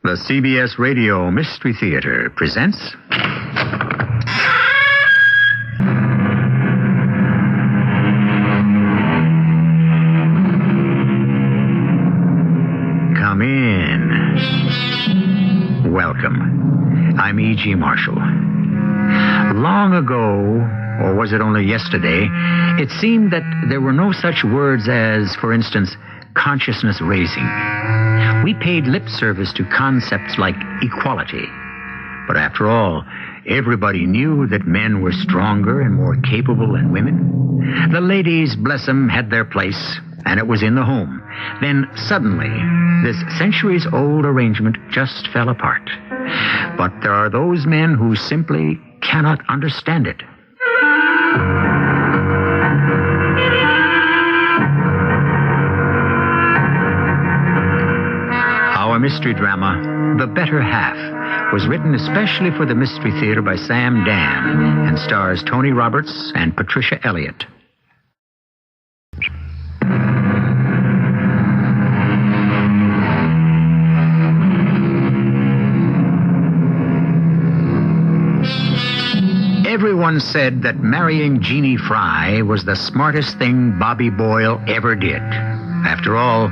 The CBS Radio Mystery Theater presents... Come in. Welcome. I'm E.G. Marshall. Long ago, or was it only yesterday, it seemed that there were no such words as, for instance, consciousness raising. We paid lip service to concepts like equality. But after all, everybody knew that men were stronger and more capable than women. The ladies, bless them, had their place, and it was in the home. Then suddenly, this centuries-old arrangement just fell apart. But there are those men who simply cannot understand it. Our mystery drama, The Better Half, was written especially for the Mystery Theater by Sam Dan and stars Tony Roberts and Patricia Elliott. Everyone said that marrying Jeannie Fry was the smartest thing Bobby Boyle ever did. After all,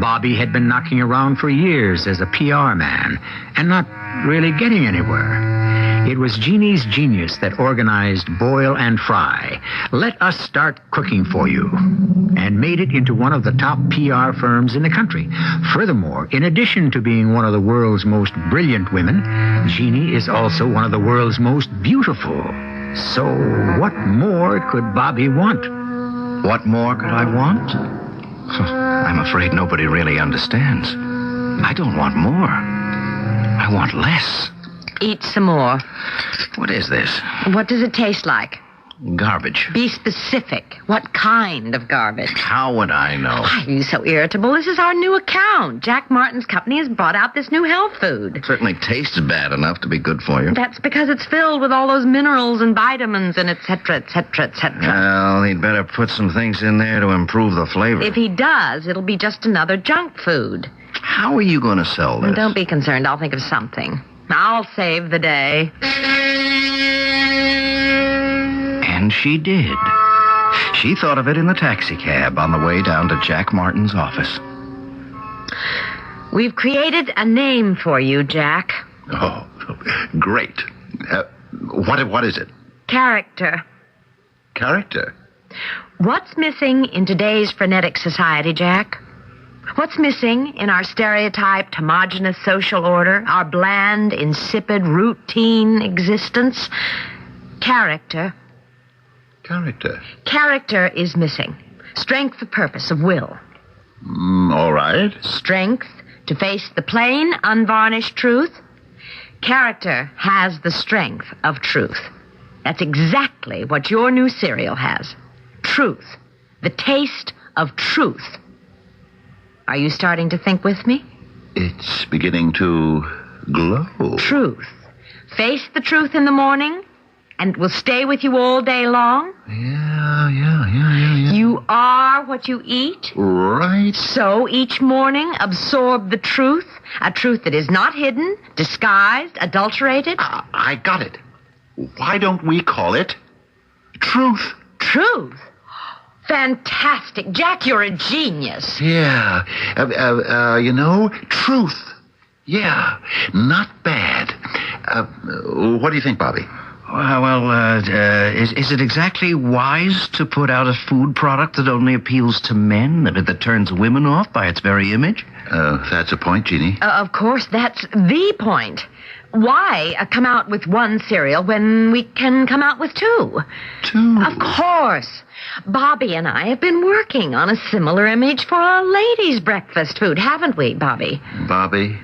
Bobby had been knocking around for years as a PR man and not really getting anywhere. It was Jeannie's genius that organized Boyle and Fry. Let us start cooking for you. And made it into one of the top PR firms in the country. Furthermore, in addition to being one of the world's most brilliant women, Jeannie is also one of the world's most beautiful. So what more could Bobby want? What more could I want? I'm afraid nobody really understands. I don't want more. I want less. Eat some more. What is this? What does it taste like? Garbage. Be specific. What kind of garbage? How would I know? Why are you so irritable? This is our new account. Jack Martin's company has brought out this new health food. It certainly tastes bad enough to be good for you. That's because it's filled with all those minerals and vitamins and et cetera, et cetera, et cetera. Well, he'd better put some things in there to improve the flavor. If he does, it'll be just another junk food. How are you going to sell this? Don't be concerned. I'll think of something. I'll save the day. And she did. She thought of it in the taxicab on the way down to Jack Martin's office. We've created a name for you, Jack. Oh, great. What is it? Character. Character? What's missing in today's frenetic society, Jack? What's missing in our stereotyped, homogeneous social order, our bland, insipid, routine existence? Character. Character? Character is missing. Strength of purpose, of will. All right. Strength to face the plain, unvarnished truth. Character has the strength of truth. That's exactly what your new cereal has. Truth. The taste of truth. Are you starting to think with me? It's beginning to glow. Truth. Face the truth in the morning, and it will stay with you all day long. Yeah. You are what you eat. Right. So each morning, absorb the truth, a truth that is not hidden, disguised, adulterated. I got it. Why don't we call it truth? Truth? Fantastic. Jack, you're a genius. Yeah. Truth. Yeah. Not bad. What do you think, Bobby? Is it exactly wise to put out a food product that only appeals to men, that turns women off by its very image? That's a point, Jeannie. Of course, that's the point. Why come out with one cereal when we can come out with two? Two? Of course. Bobby and I have been working on a similar image for a ladies' breakfast food, haven't we, Bobby? Bobby,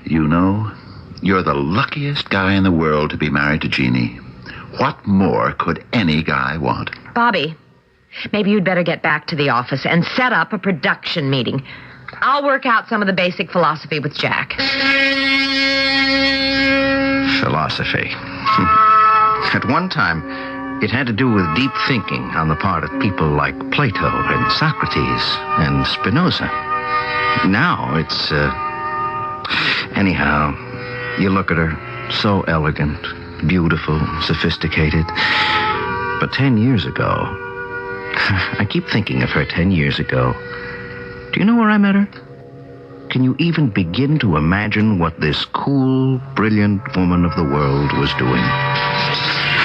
you're the luckiest guy in the world to be married to Jeannie. What more could any guy want? Bobby, maybe you'd better get back to the office and set up a production meeting. I'll work out some of the basic philosophy with Jack. Philosophy. At one time, it had to do with deep thinking on the part of people like Plato and Socrates and Spinoza. Now it's Anyhow, you look at her, so elegant, beautiful, sophisticated. But 10 years ago, I keep thinking of her 10 years ago. Do you know where I met her? Can you even begin to imagine what this cool, brilliant woman of the world was doing?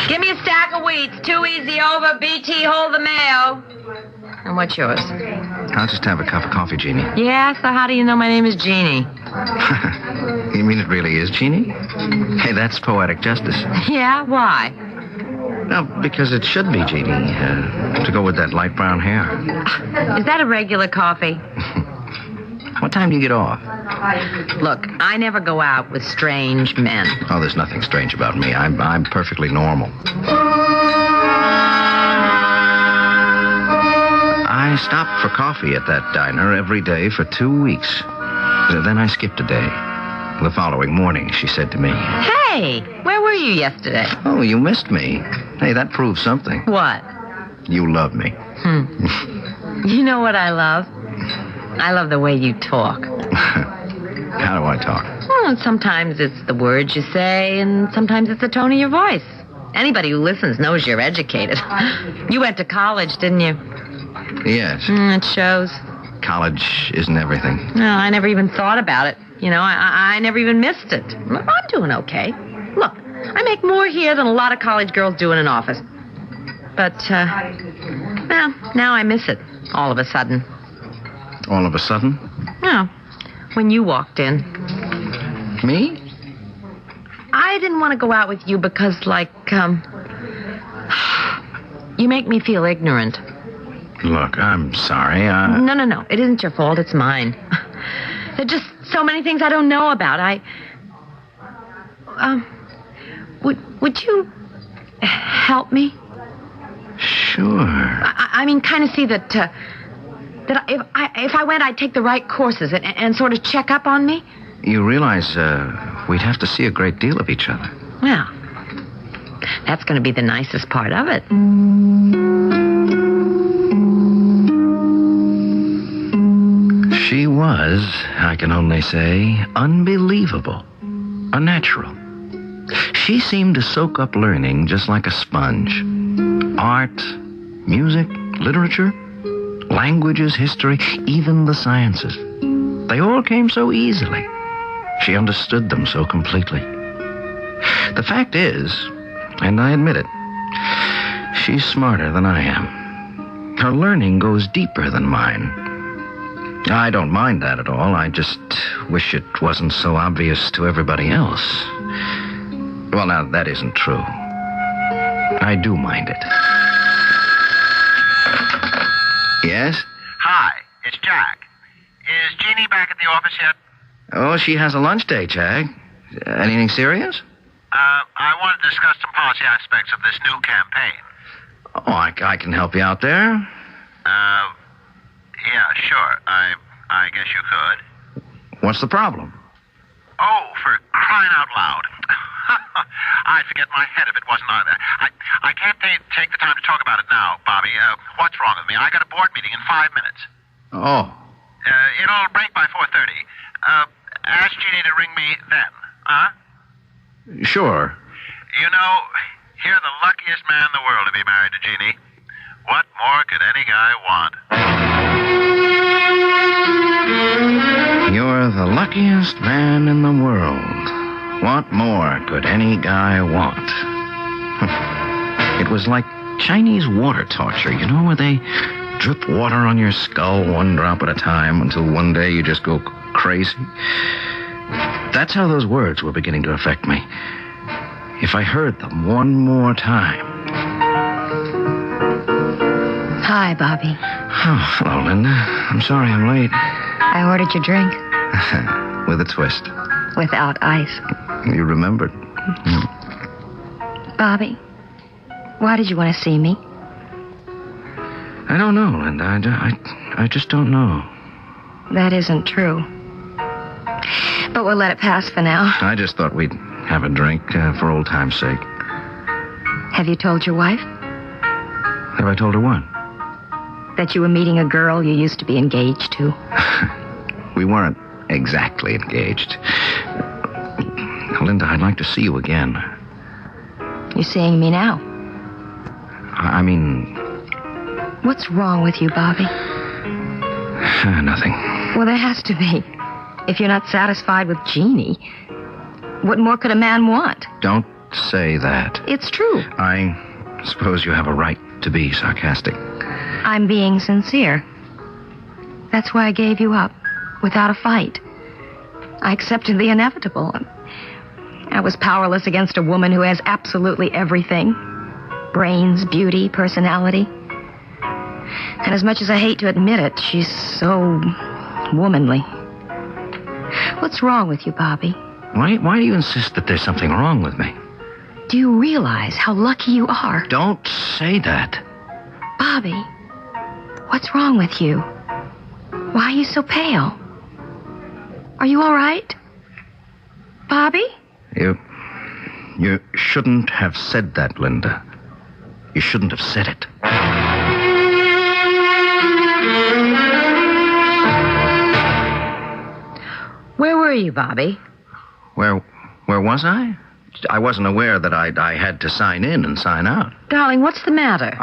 Give me a stack of wheats. 2 easy over. BT, hold the mayo. And what's yours? I'll just have a cup of coffee, Jeannie. Yeah, so how do you know my name is Jeannie? You mean it really is Jeannie? Hey, that's poetic justice. Yeah, why? No, because it should be Jeannie, to go with that light brown hair. Is that a regular coffee? What time do you get off? Look, I never go out with strange men. Oh, there's nothing strange about me. I'm perfectly normal. I stopped for coffee at that diner every day for 2 weeks. Then I skipped a day. The following morning, she said to me, Hey, where were you yesterday? "Oh, you missed me. Hey, that proves something. What? You love me." You know what I love? I love the way you talk. How do I talk? Well, sometimes it's the words you say, and sometimes it's the tone of your voice. Anybody who listens knows you're educated. You went to college, didn't you? Yes. It shows. College isn't everything. No, I never even thought about it. You know, I never even missed it. I'm doing okay. Look, I make more here than a lot of college girls do in an office. But, well, now I miss it, all of a sudden. All of a sudden? No, when you walked in. Me? I didn't want to go out with you because, you make me feel ignorant. Look, I'm sorry. No. It isn't your fault. It's mine. There are just so many things I don't know about. Would you help me? Sure. I mean, kind of see that if I went, I'd take the right courses and sort of check up on me. You realize we'd have to see a great deal of each other. Well, that's going to be the nicest part of it. She was, I can only say, unbelievable. Unnatural. She seemed to soak up learning just like a sponge. Art, music, literature, languages, history, even the sciences. They all came so easily. She understood them so completely. The fact is, and I admit it, she's smarter than I am. Her learning goes deeper than mine. I don't mind that at all. I just wish it wasn't so obvious to everybody else. Well, now, that isn't true. I do mind it. Yes? Hi, it's Jack. Is Jeannie back at the office yet? Oh, she has a lunch date, Jack. Anything serious? I want to discuss some policy aspects of this new campaign. Oh, I can help you out there. Yeah, sure. I guess you could. What's the problem? Oh, for crying out loud. I'd forget my head if it wasn't either. I can't take the time to talk about it now, Bobby. What's wrong with me? I got a board meeting in 5 minutes. Oh. It'll break by 4:30. Ask Jeannie to ring me then, huh? Sure. You know, you're the luckiest man in the world to be married to Jeannie. What more could any guy want? You're the luckiest man in the world. What more could any guy want? It was like Chinese water torture, you know, where they drip water on your skull one drop at a time until one day you just go crazy. That's how those words were beginning to affect me. If I heard them one more time. Hi, Bobby. Oh, hello, Linda. I'm sorry I'm late. I ordered your drink. With a twist. Without ice. You remembered. Bobby, why did you want to see me? I don't know, Linda. I just don't know. That isn't true. But we'll let it pass for now. I just thought we'd have a drink for old time's sake. Have you told your wife? Have I told her what? That you were meeting a girl you used to be engaged to. We weren't Exactly engaged. Linda, I'd like to see you again. You're seeing me now. I mean... What's wrong with you, Bobby? Nothing. Well, there has to be. If you're not satisfied with Jeannie, what more could a man want? Don't say that. It's true. I suppose you have a right to be sarcastic. I'm being sincere. That's why I gave you up, without a fight. I accepted the inevitable. I was powerless against a woman who has absolutely everything. Brains, beauty, personality. And as much as I hate to admit it, she's so womanly. What's wrong with you, Bobby? Why do you insist that there's something wrong with me? Do you realize how lucky you are? Don't say that. Bobby, what's wrong with you? Why are you so pale? Are you all right? Bobby? You shouldn't have said that, Linda. You shouldn't have said it. Where were you, Bobby? Where was I? I wasn't aware that I had to sign in and sign out. Darling, what's the matter?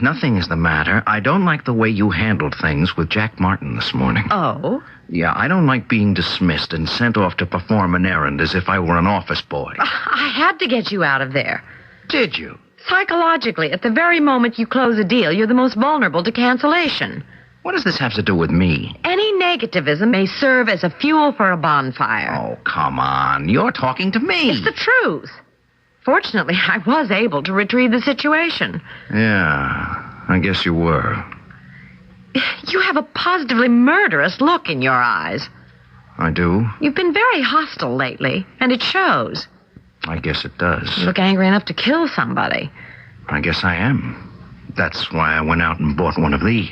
Nothing is the matter. I don't like the way you handled things with Jack Martin this morning. Oh? Yeah, I don't like being dismissed and sent off to perform an errand as if I were an office boy. I had to get you out of there. Did you? Psychologically, at the very moment you close a deal, you're the most vulnerable to cancellation. What does this have to do with me? Any negativism may serve as a fuel for a bonfire. Oh, come on. You're talking to me. It's the truth. Fortunately, I was able to retrieve the situation. Yeah, I guess you were. You have a positively murderous look in your eyes. I do? You've been very hostile lately, and it shows. I guess it does. You look angry enough to kill somebody. I guess I am. That's why I went out and bought one of these.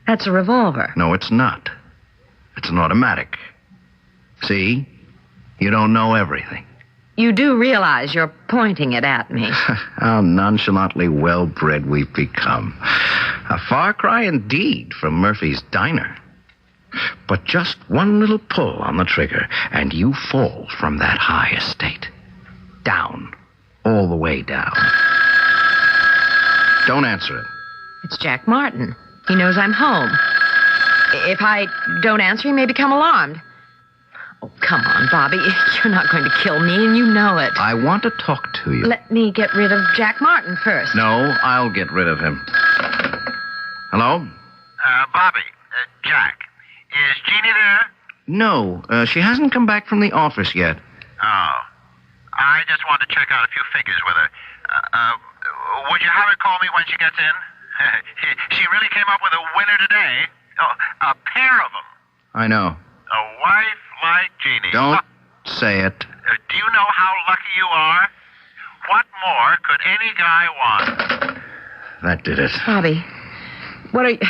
That's a revolver. No, it's not. It's an automatic. See? You don't know everything. You do realize you're pointing it at me. How nonchalantly well-bred we've become. A far cry indeed from Murphy's Diner. But just one little pull on the trigger, and you fall from that high estate. Down. All the way down. Don't answer it. It's Jack Martin. He knows I'm home. If I don't answer, he may become alarmed. Oh, come on, Bobby. You're not going to kill me, and you know it. I want to talk to you. Let me get rid of Jack Martin first. No, I'll get rid of him. Hello? Bobby, Jack, is Jeannie there? No, she hasn't come back from the office yet. Oh. I just want to check out a few figures with her. Would you have her call me when she gets in? She really came up with a winner today. Oh, a pair of them. I know. A wife like Jeannie. Don't say it. Do you know how lucky you are? What more could any guy want? That did it. Bobby, what are you...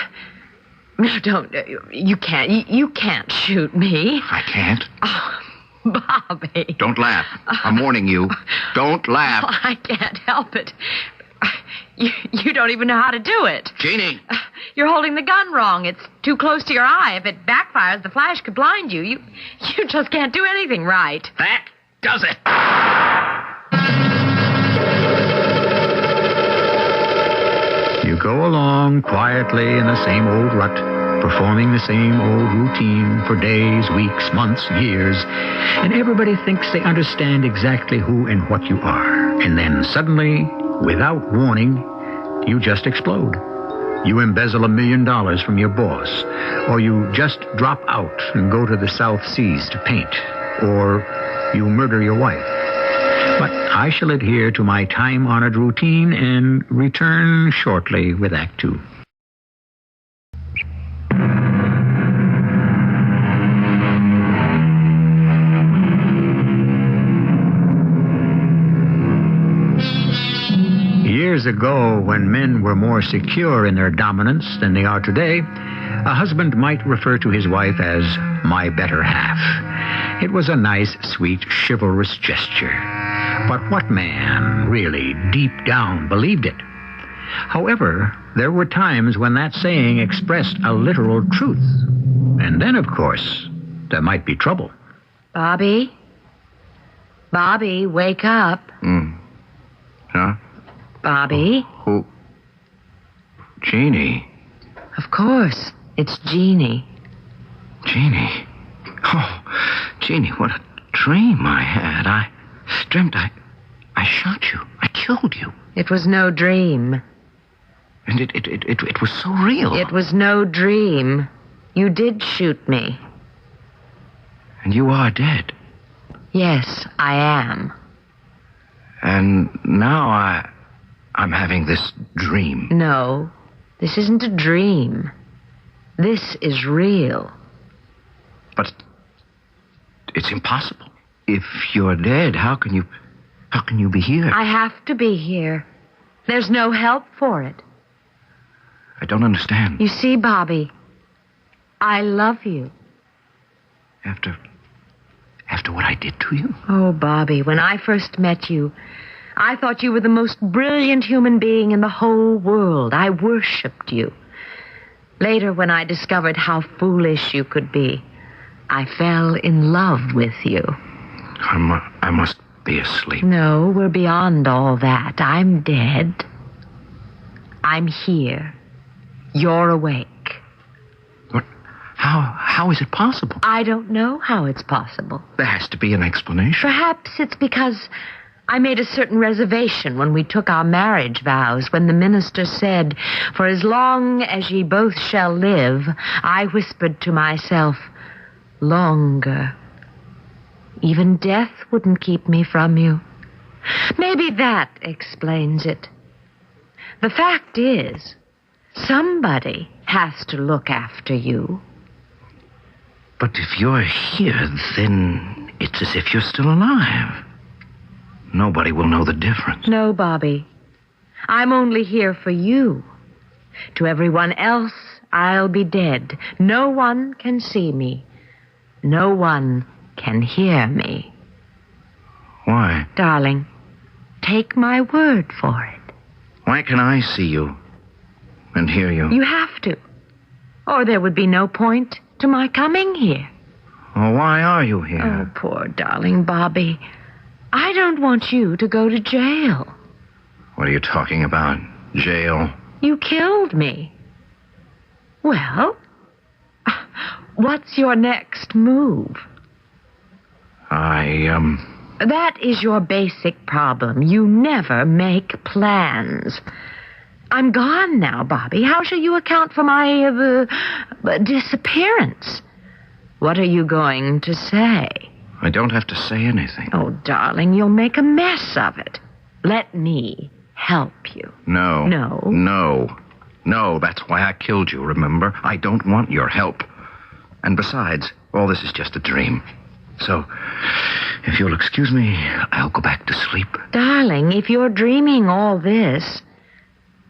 No, don't. You can't. You can't shoot me. I can't. Oh, Bobby. Don't laugh. I'm warning you. Don't laugh. Oh, I can't help it. You don't even know how to do it. Jeannie. You're holding the gun wrong. It's too close to your eye. If it backfires, the flash could blind you. You just can't do anything right. That does it. You go along quietly in the same old rut, performing the same old routine for days, weeks, months, years, and everybody thinks they understand exactly who and what you are. And then suddenly, without warning, you just explode. You embezzle $1 million from your boss, or you just drop out and go to the South Seas to paint, or you murder your wife. But I shall adhere to my time-honored routine and return shortly with Act Two. Years ago, when men were more secure in their dominance than they are today, a husband might refer to his wife as my better half. It was a nice, sweet, chivalrous gesture. But what man really, deep down, believed it? However, there were times when that saying expressed a literal truth. And then, of course, there might be trouble. Bobby? Bobby, wake up. Huh? Bobby? Who? Jeannie. Of course, it's Jeannie. Jeannie. Oh, Jeannie, what a dream I had. I dreamt I shot you. I killed you. It was no dream. And it was so real. It was no dream. You did shoot me. And you are dead. Yes, I am. And now I'm having this dream. No, this isn't a dream. This is real. But it's impossible. If you're dead, how can you be here? I have to be here. There's no help for it. I don't understand. You see, Bobby, I love you. After what I did to you? Oh, Bobby, when I first met you, I thought you were the most brilliant human being in the whole world. I worshipped you. Later, when I discovered how foolish you could be, I fell in love with you. I must be asleep. No, we're beyond all that. I'm dead. I'm here. You're awake. What? How is it possible? I don't know how it's possible. There has to be an explanation. Perhaps it's because I made a certain reservation when we took our marriage vows, when the minister said, "For as long as ye both shall live," I whispered to myself, "Longer. Even death wouldn't keep me from you." Maybe that explains it. The fact is, somebody has to look after you. But if you're here, then it's as if you're still alive. Nobody will know the difference. No, Bobby. I'm only here for you. To everyone else, I'll be dead. No one can see me. No one can hear me. Why? Darling, take my word for it. Why can I see you and hear you? You have to. Or there would be no point to my coming here. Well, why are you Oh, here? poor darling Bobby. I don't want you to go to jail. What are you talking about? Jail? You killed me. Well, what's your next move? That is your basic problem. You never make plans. I'm gone now, Bobby. How shall you account for my disappearance? What are you going to say? I don't have to say anything. Oh, darling, you'll make a mess of it. Let me help you. No. No? No, that's why I killed you, remember? I don't want your help. And besides, all this is just a dream. So, if you'll excuse me, I'll go back to sleep. Darling, if you're dreaming all this,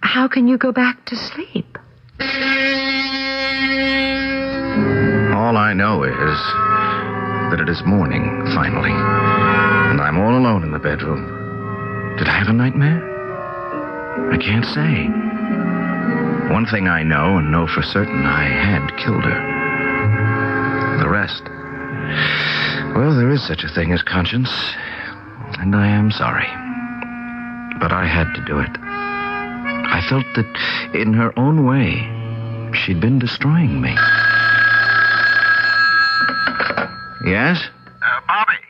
how can you go back to sleep? All I know is that it is morning, finally. And I'm all alone in the bedroom. Did I have a nightmare? I can't say. One thing I know, and know for certain, I had killed her. The rest... Well, there is such a thing as conscience, and I am sorry. But I had to do it. I felt that, in her own way, she'd been destroying me. Yes? Bobby.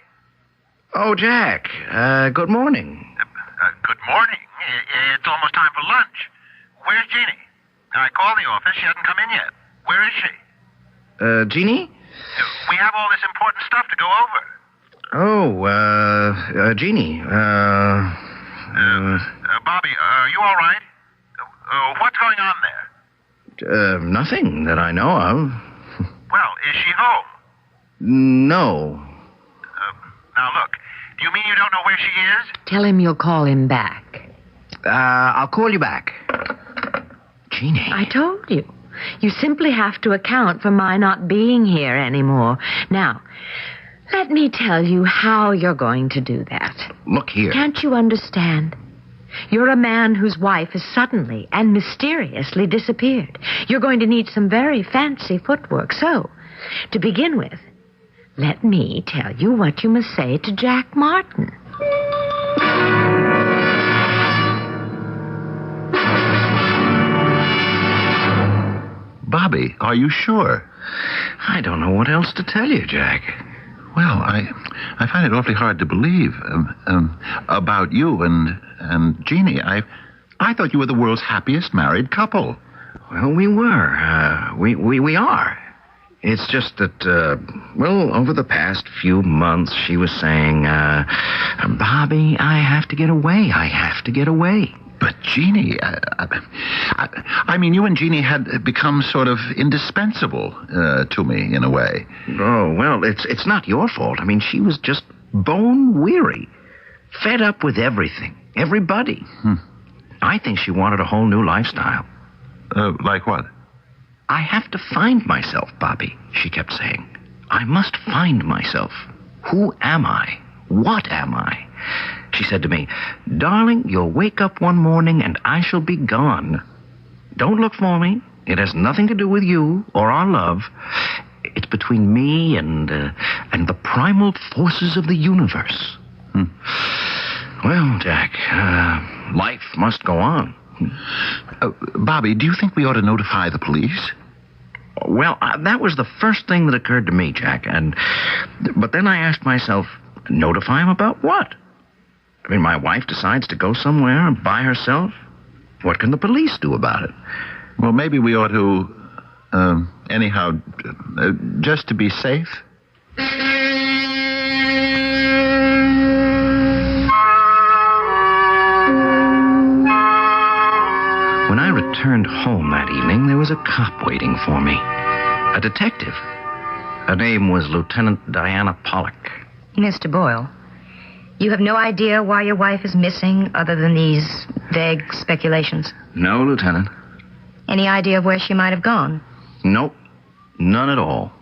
Oh, Jack. Good morning. Good morning. It's almost time for lunch. Where's Jeannie? I called the office. She hasn't come in yet. Where is she? Jeannie? We have all this important stuff to go over. Oh, Jeannie. Bobby, are you all right? What's going on there? Nothing that I know of. Well, is she home? No. Now, look, do you mean you don't know where she is? Tell him you'll call him back. I'll call you back. Jeannie. I told you. You simply have to account for my not being here anymore. Now, let me tell you how you're going to do that. Look here. Can't you understand? You're a man whose wife has suddenly and mysteriously disappeared. You're going to need some very fancy footwork. So, to begin with, let me tell you what you must say to Jack Martin. Bobby, are you sure? I don't know what else to tell you, Jack. Well, I find it awfully hard to believe about you and Jeannie. I thought you were the world's happiest married couple. Well, we were. We are. It's just that, over the past few months, she was saying, Bobby, I have to get away. I have to get away. But Jeannie, I mean, you and Jeannie had become sort of indispensable to me in a way. Oh, well, it's not your fault. I mean, she was just bone weary, fed up with everything, everybody. I think she wanted a whole new lifestyle. Like what? I have to find myself, Bobby, she kept saying. I must find myself. Who am I? What am I? She said to me, darling, you'll wake up one morning and I shall be gone. Don't look for me. It has nothing to do with you or our love. It's between me and the primal forces of the universe. Well, Jack, life must go on. Bobby, do you think we ought to notify the police? Well, that was the first thing that occurred to me, Jack. But then I asked myself, notify him about what? I mean, my wife decides to go somewhere by herself. What can the police do about it? Well, maybe we ought to, anyhow, just to be safe. When I returned home that evening, there was a cop waiting for me. A detective. Her name was Lieutenant Diana Pollock. Mr. Boyle, you have no idea why your wife is missing other than these vague speculations? No, Lieutenant. Any idea of where she might have gone? Nope. None at all.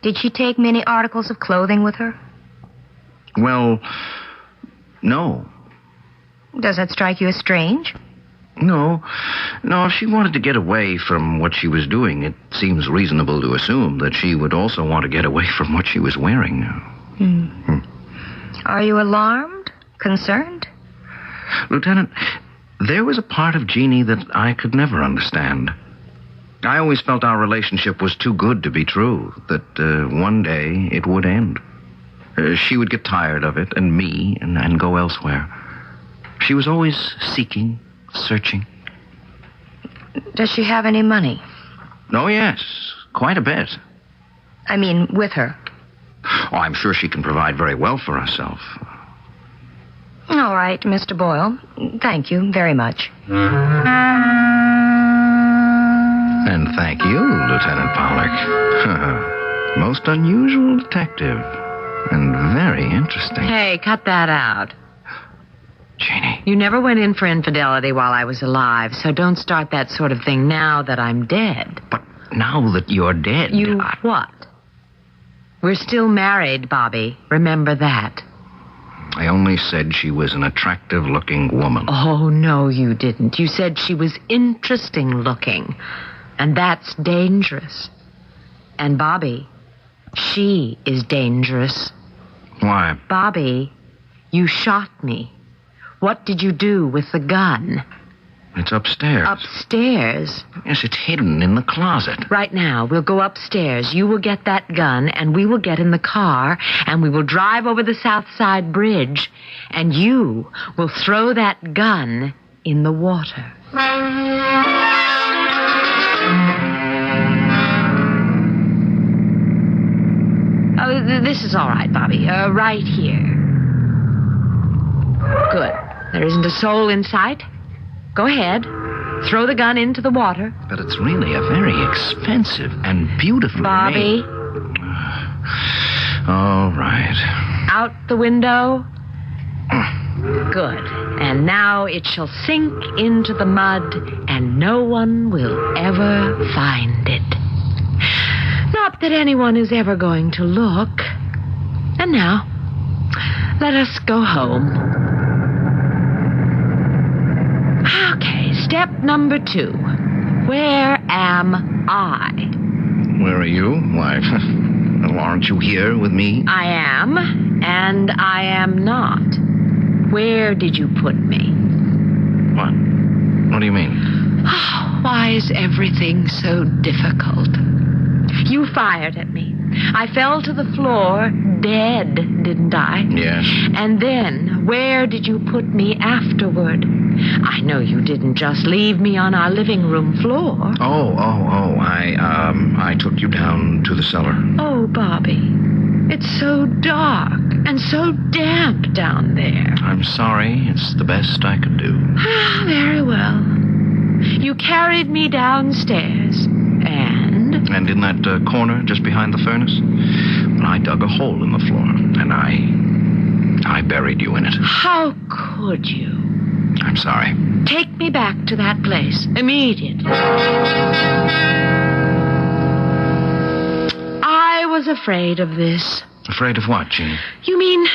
Did she take many articles of clothing with her? Well, no. Does that strike you as strange? No, if she wanted to get away from what she was doing, it seems reasonable to assume that she would also want to get away from what she was wearing. Are you alarmed? Concerned? Lieutenant, there was a part of Jeannie that I could never understand. I always felt our relationship was too good to be true, that one day it would end. She would get tired of it, and me, and go elsewhere. She was always seeking, searching. Does she have any money? Oh, yes, quite a bit. I mean, with her. Oh, I'm sure she can provide very well for herself. All right, Mr. Boyle. Thank you very much. And thank you, Lieutenant Pollock. Most unusual detective. And very interesting. Hey, cut that out. Jeannie. You never went in for infidelity while I was alive, so don't start that sort of thing now that I'm dead. But now that you're dead... What? We're still married, Bobby. Remember that. I only said she was an attractive-looking woman. Oh, no, you didn't. You said she was interesting-looking. And that's dangerous. And, Bobby, she is dangerous. Why? Bobby, you shot me. What did you do with the gun? It's upstairs. Upstairs? Yes, it's hidden in the closet. Right now, we'll go upstairs. You will get that gun, and we will get in the car, and we will drive over the South Side Bridge, and you will throw that gun in the water. Oh, this is all right, Bobby. Right here. Good. There isn't a soul in sight. Go ahead. Throw the gun into the water. But it's really a very expensive and beautifully Bobby. made... All right. Out the window. Good. And now it shall sink into the mud, and no one will ever find it. Not that anyone is ever going to look. And now, let us go home. Okay, step number 2. Where am I? Where are you? Why, well, aren't you here with me? I am, and I am not. Where did you put me? What? What do you mean? Why is everything so difficult? You fired at me. I fell to the floor dead, didn't I? Yes. And then, where did you put me afterward? I know you didn't just leave me on our living room floor. Oh, I took you down to the cellar. Oh, Bobby, it's so dark and so damp down there. I'm sorry. It's the best I could do. Very well. You carried me downstairs, and in that corner just behind the furnace, I dug a hole in the floor, and I buried you in it. How could you? I'm sorry. Take me back to that place immediately. I was afraid of this. Afraid of what, Jean? You mean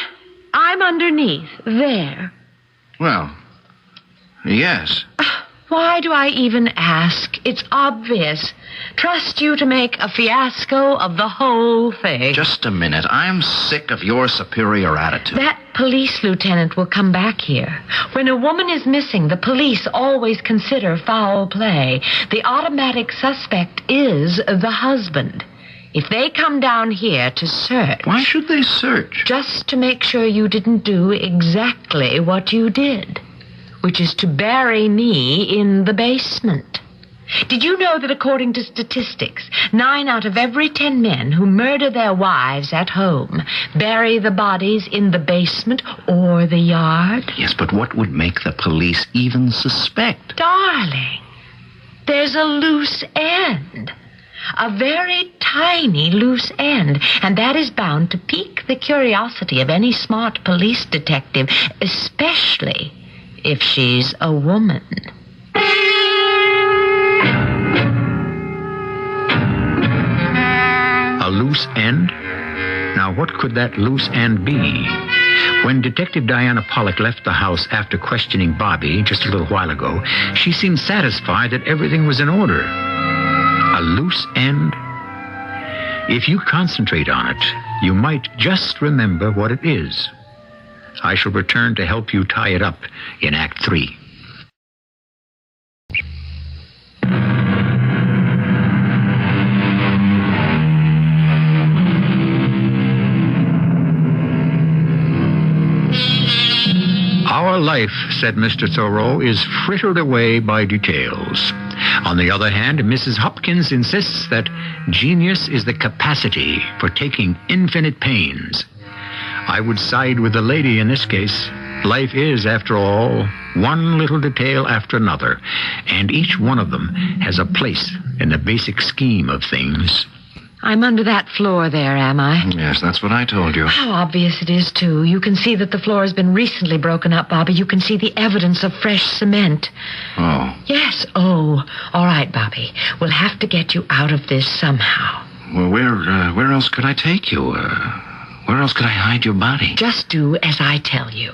I'm underneath there? Well, yes. Why do I even ask? It's obvious. Trust you to make a fiasco of the whole thing. Just a minute. I'm sick of your superior attitude. That police lieutenant will come back here. When a woman is missing, the police always consider foul play. The automatic suspect is the husband. If they come down here to search... Why should they search? Just to make sure you didn't do exactly what you did, which is to bury me in the basement. Did you know that according to statistics, 9 out of every 10 men who murder their wives at home bury the bodies in the basement or the yard? Yes, but what would make the police even suspect? Darling, there's a loose end. A very tiny loose end, and that is bound to pique the curiosity of any smart police detective, especially if she's a woman. A loose end? Now, what could that loose end be? When Detective Diana Pollock left the house after questioning Bobby just a little while ago, she seemed satisfied that everything was in order. A loose end? If you concentrate on it, you might just remember what it is. I shall return to help you tie it up in Act 3. Our life, said Mr. Thoreau, is frittered away by details. On the other hand, Mrs. Hopkins insists that genius is the capacity for taking infinite pains. I would side with the lady in this case. Life is, after all, one little detail after another, and each one of them has a place in the basic scheme of things. I'm under that floor there, am I? Yes, that's what I told you. How obvious it is, too. You can see that the floor has been recently broken up, Bobby. You can see the evidence of fresh cement. Oh. Yes, oh. All right, Bobby. We'll have to get you out of this somehow. Well, where else could I take you? Where else could I hide your body? Just do as I tell you.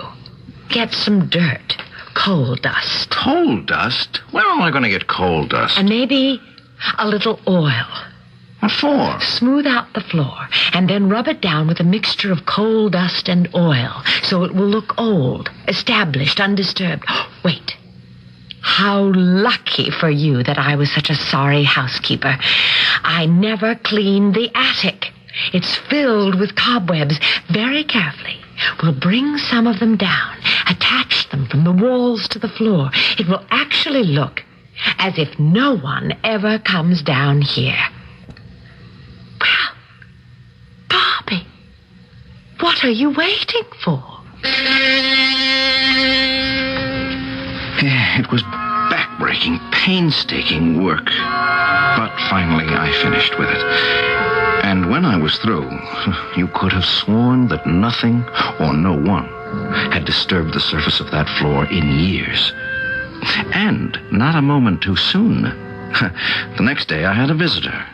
Get some dirt. Coal dust. Coal dust? Where am I going to get coal dust? And maybe a little oil. What for? Smooth out the floor, and then rub it down with a mixture of coal dust and oil, so it will look old, established, undisturbed. Wait. How lucky for you that I was such a sorry housekeeper. I never cleaned the attic. It's filled with cobwebs. Very carefully, we'll bring some of them down, attach them from the walls to the floor. It will actually look as if no one ever comes down here. Well, Bobby, what are you waiting for? It was back-breaking, painstaking work. But finally I finished with it. And when I was through, you could have sworn that nothing or no one had disturbed the surface of that floor in years. And not a moment too soon. The next day I had a visitor.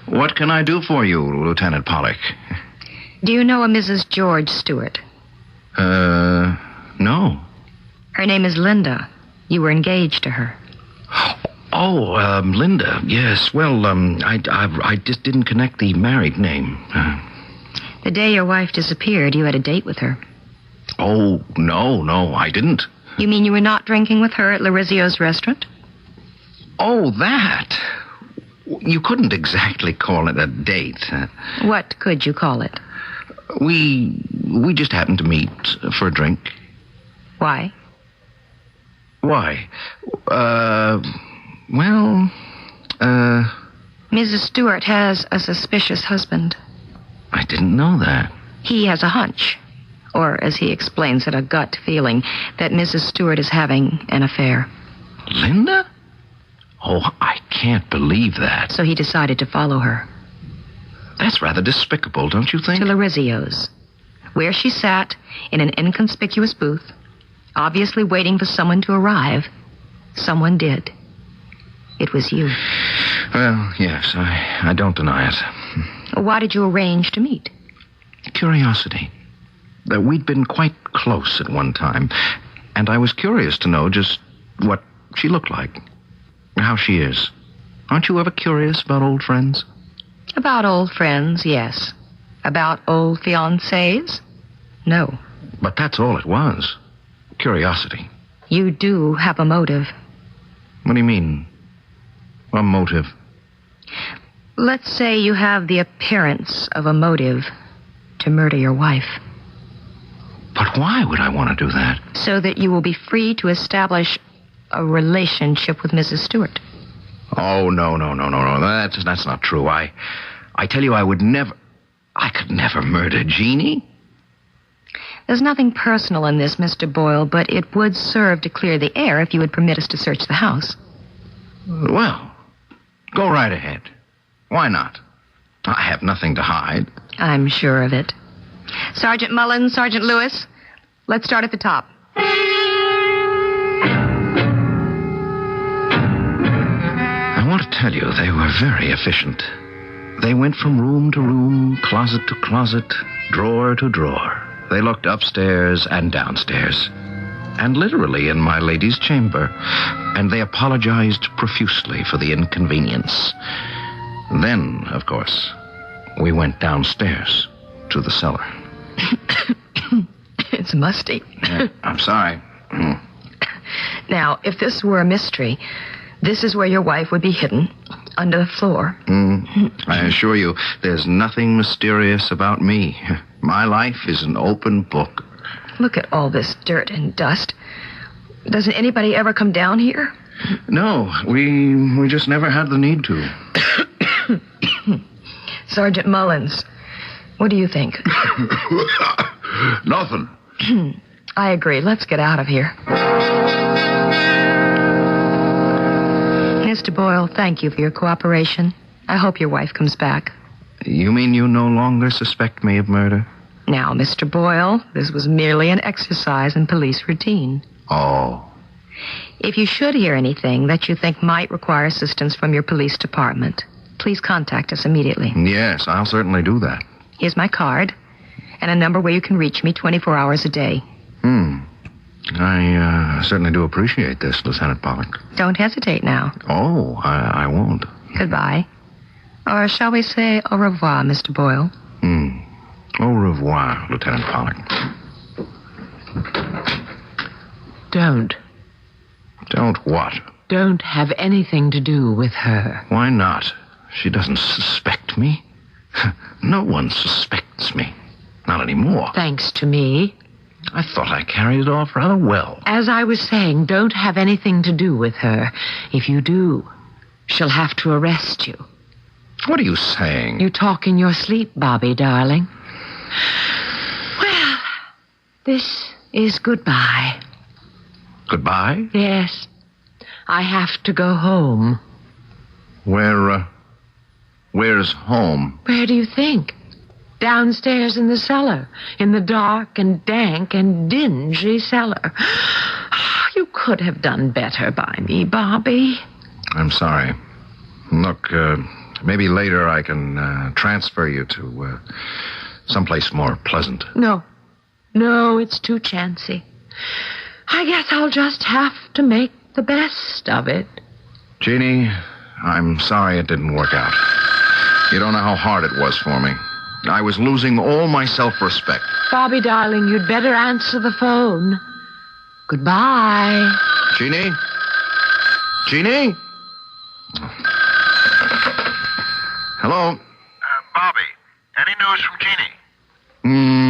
What can I do for you, Lieutenant Pollock? Do you know a Mrs. George Stewart? No. Her name is Linda. You were engaged to her. Oh, Linda. Yes. Well, I just didn't connect the married name. The day your wife disappeared, you had a date with her. Oh, no, I didn't. You mean you were not drinking with her at Larizio's restaurant? Oh, that. You couldn't exactly call it a date. What could you call it? We just happened to meet for a drink. Why? Why? Mrs. Stewart has a suspicious husband. I didn't know that. He has a hunch, or as he explains it, a gut feeling, that Mrs. Stewart is having an affair. Linda? Oh, I can't believe that. So he decided to follow her. That's rather despicable, don't you think? To Larizio's, where she sat in an inconspicuous booth, obviously waiting for someone to arrive. Someone did. It was you. Well, yes, I don't deny it. Why did you arrange to meet? Curiosity. We'd been quite close at one time, and I was curious to know just what she looked like, how she is. Aren't you ever curious about old friends? About old friends, yes. About old fiancés? No. But that's all it was. Curiosity. You do have a motive. What do you mean? A motive? Let's say you have the appearance of a motive to murder your wife. But why would I want to do that? So that you will be free to establish a relationship with Mrs. Stewart. Oh, no. That's not true. I tell you, I could never murder Jeannie. There's nothing personal in this, Mr. Boyle, but it would serve to clear the air if you would permit us to search the house. Well, go right ahead. Why not? I have nothing to hide. I'm sure of it. Sergeant Mullins, Sergeant Lewis, let's start at the top. I want to tell you, they were very efficient. They went from room to room, closet to closet, drawer to drawer. They looked upstairs and downstairs, and literally in my lady's chamber, and they apologized profusely for the inconvenience. Then, of course, we went downstairs to the cellar. It's musty. I'm sorry. Now, if this were a mystery, this is where your wife would be hidden, under the floor. I assure you, there's nothing mysterious about me. My life is an open book. Look at all this dirt and dust. Doesn't anybody ever come down here? No, we just never had the need to. Sergeant Mullins, what do you think? Nothing. I agree. Let's get out of here. Mr. Boyle, thank you for your cooperation. I hope your wife comes back. You mean you no longer suspect me of murder? Now, Mr. Boyle, this was merely an exercise in police routine. Oh. If you should hear anything that you think might require assistance from your police department, please contact us immediately. Yes, I'll certainly do that. Here's my card, and a number where you can reach me 24 hours a day. I certainly do appreciate this, Lieutenant Pollock. Don't hesitate now. Oh, I won't. Goodbye. Or shall we say au revoir, Mr. Boyle? Au revoir, Lieutenant Pollock. Don't. Don't what? Don't have anything to do with her. Why not? She doesn't suspect me. No one suspects me. Not anymore. Thanks to me. I thought I carried it off rather well. As I was saying, don't have anything to do with her. If you do, she'll have to arrest you. What are you saying? You talk in your sleep, Bobby, darling. Well, this is goodbye. Goodbye? Yes. I have to go home. Where's home? Where do you think? Downstairs in the cellar. In the dark and dank and dingy cellar. You could have done better by me, Bobby. I'm sorry. Look, maybe later I can transfer you to someplace more pleasant. No, it's too chancy. I guess I'll just have to make the best of it. Jeannie, I'm sorry it didn't work out. You don't know how hard it was for me. I was losing all my self-respect. Bobby, darling, you'd better answer the phone. Goodbye. Jeannie? Jeannie? Hello? Bobby, any news from Jeannie?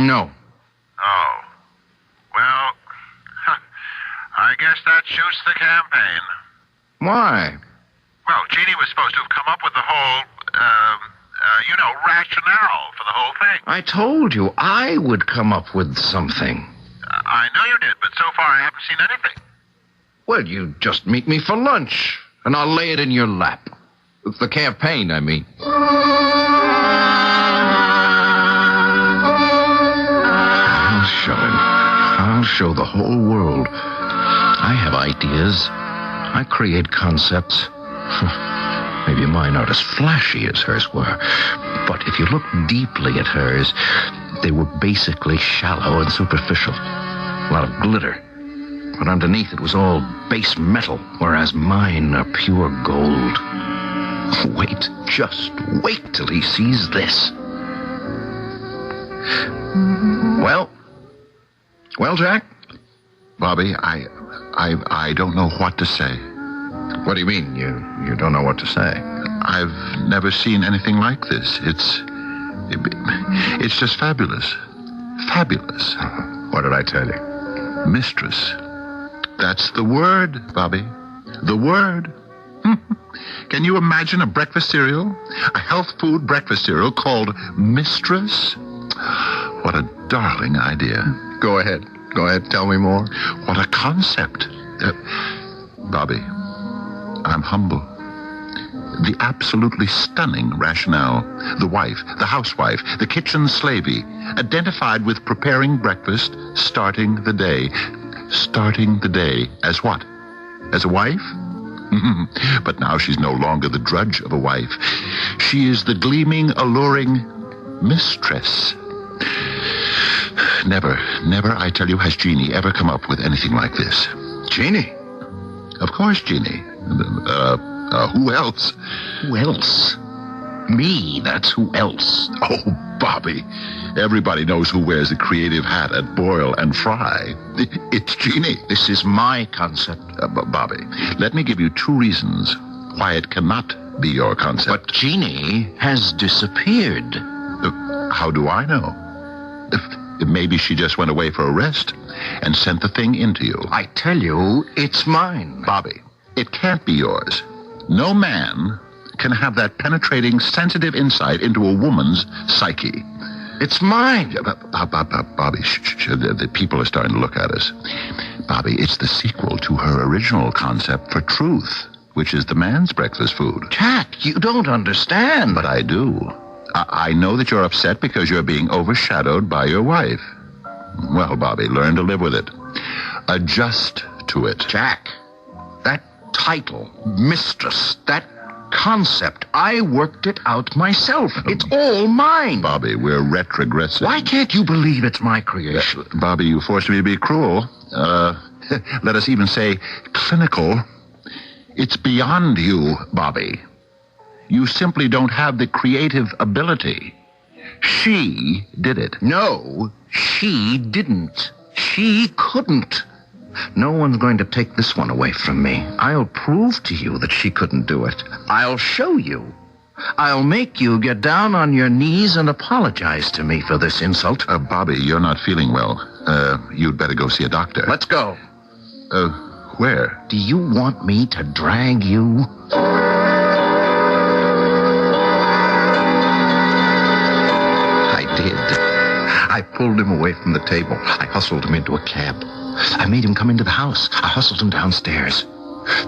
No. Oh. Well, I guess that shoots the campaign. Why? Well, Jeannie was supposed to have come up with the whole, rationale for the whole thing. I told you I would come up with something. I know you did, but so far I haven't seen anything. Well, you just meet me for lunch, and I'll lay it in your lap. The campaign, I mean. I'll show him. I'll show the whole world. I have ideas. I create concepts. Maybe mine aren't as flashy as hers were. But if you look deeply at hers, they were basically shallow and superficial. A lot of glitter. But underneath it was all base metal, whereas mine are pure gold. Wait, just wait till he sees this. Well, Jack? Bobby, I don't know what to say. What do you mean? You don't know what to say? I've never seen anything like this. It's just fabulous. Fabulous. What did I tell you? Mistress. That's the word, Bobby. The word. Can you imagine a breakfast cereal? A health food breakfast cereal called Mistress? What a darling idea. Go ahead. Tell me more. What a concept. Bobby, I'm humble. The absolutely stunning rationale. The wife, the housewife, the kitchen slavey, identified with preparing breakfast, starting the day. Starting the day as what? As a wife? But now she's no longer the drudge of a wife. She is the gleaming, alluring mistress. Never, I tell you, has Jeannie ever come up with anything like this. Jeannie? Of course, Jeannie. Who else? Who else? Me, that's who else. Oh, Bobby. Everybody knows who wears the creative hat at Boyle and Fry. It's Jeannie. This is my concept. Bobby, let me give you 2 reasons why it cannot be your concept. But Jeannie has disappeared. How do I know? Maybe she just went away for a rest and sent the thing into you. I tell you, it's mine. Bobby, it can't be yours. No man can have that penetrating, sensitive insight into a woman's psyche. It's mine. Bobby, the people are starting to look at us. Bobby, it's the sequel to her original concept for truth, which is the man's breakfast food. Jack, you don't understand. But I do. I know that you're upset because you're being overshadowed by your wife. Well, Bobby, learn to live with it. Adjust to it. Jack, that title, mistress, that concept, I worked it out myself. It's all mine. Bobby, we're retrogressive. Why can't you believe it's my creation? Bobby, you forced me to be cruel. Let us even say clinical. It's beyond you, Bobby. You simply don't have the creative ability. She did it. No, she didn't. She couldn't. No one's going to take this one away from me. I'll prove to you that she couldn't do it. I'll show you. I'll make you get down on your knees and apologize to me for this insult. Bobby, you're not feeling well. You'd better go see a doctor. Let's go. Where? Do you want me to drag you? I pulled him away from the table. I hustled him into a cab. I made him come into the house. I hustled him downstairs.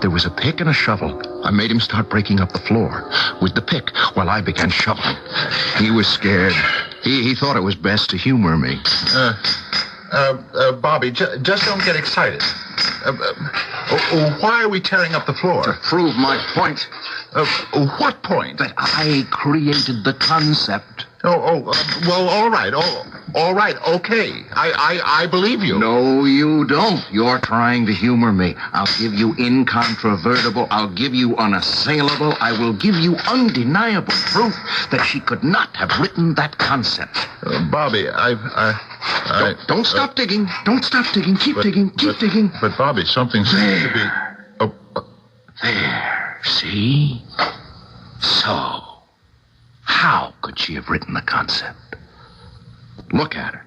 There was a pick and a shovel. I made him start breaking up the floor with the pick while I began shoveling. He was scared. He thought it was best to humor me. Bobby, just don't get excited. Why are we tearing up the floor? To prove my point. What point? That I created the concept. Well, all right. All right, okay. I believe you. No, you don't. You're trying to humor me. I'll give you incontrovertible. I'll give you unassailable. I will give you undeniable proof that she could not have written that concept. Bobby, Don't stop digging. Don't stop digging. Keep digging. Keep digging. But, Bobby, something seems to be... There. See? So, how could she have written the concept? Look at her.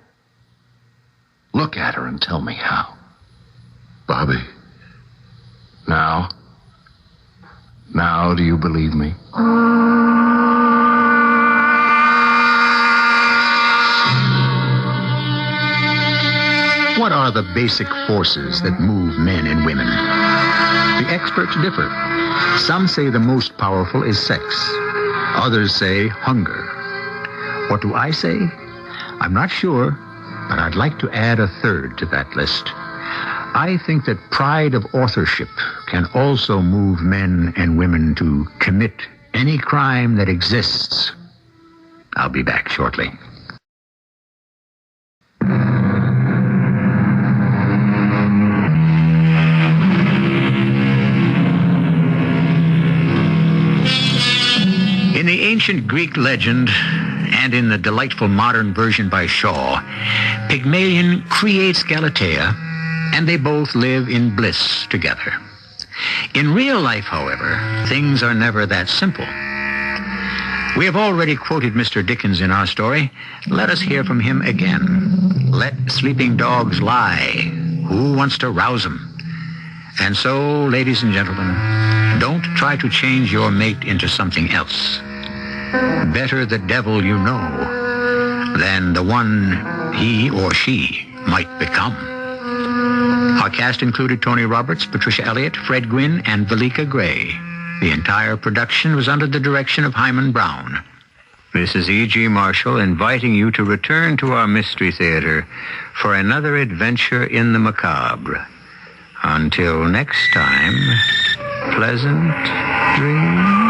Look at her and tell me how. Bobby. Now? Now do you believe me? What are the basic forces that move men and women? The experts differ. Some say the most powerful is sex. Others say hunger. What do I say? I'm not sure, but I'd like to add a third to that list. I think that pride of authorship can also move men and women to commit any crime that exists. I'll be back shortly. In the ancient Greek legend, and in the delightful modern version by Shaw, Pygmalion creates Galatea, and they both live in bliss together. In real life, however, things are never that simple. We have already quoted Mr. Dickens in our story. Let us hear from him again. Let sleeping dogs lie. Who wants to rouse them? And so, ladies and gentlemen, don't try to change your mate into something else. Better the devil you know than the one he or she might become. Our cast included Tony Roberts, Patricia Elliott, Fred Gwynne, and Valika Gray. The entire production was under the direction of Hyman Brown. This is E.G. Marshall inviting you to return to our Mystery Theater for another adventure in the macabre. Until next time, pleasant dreams.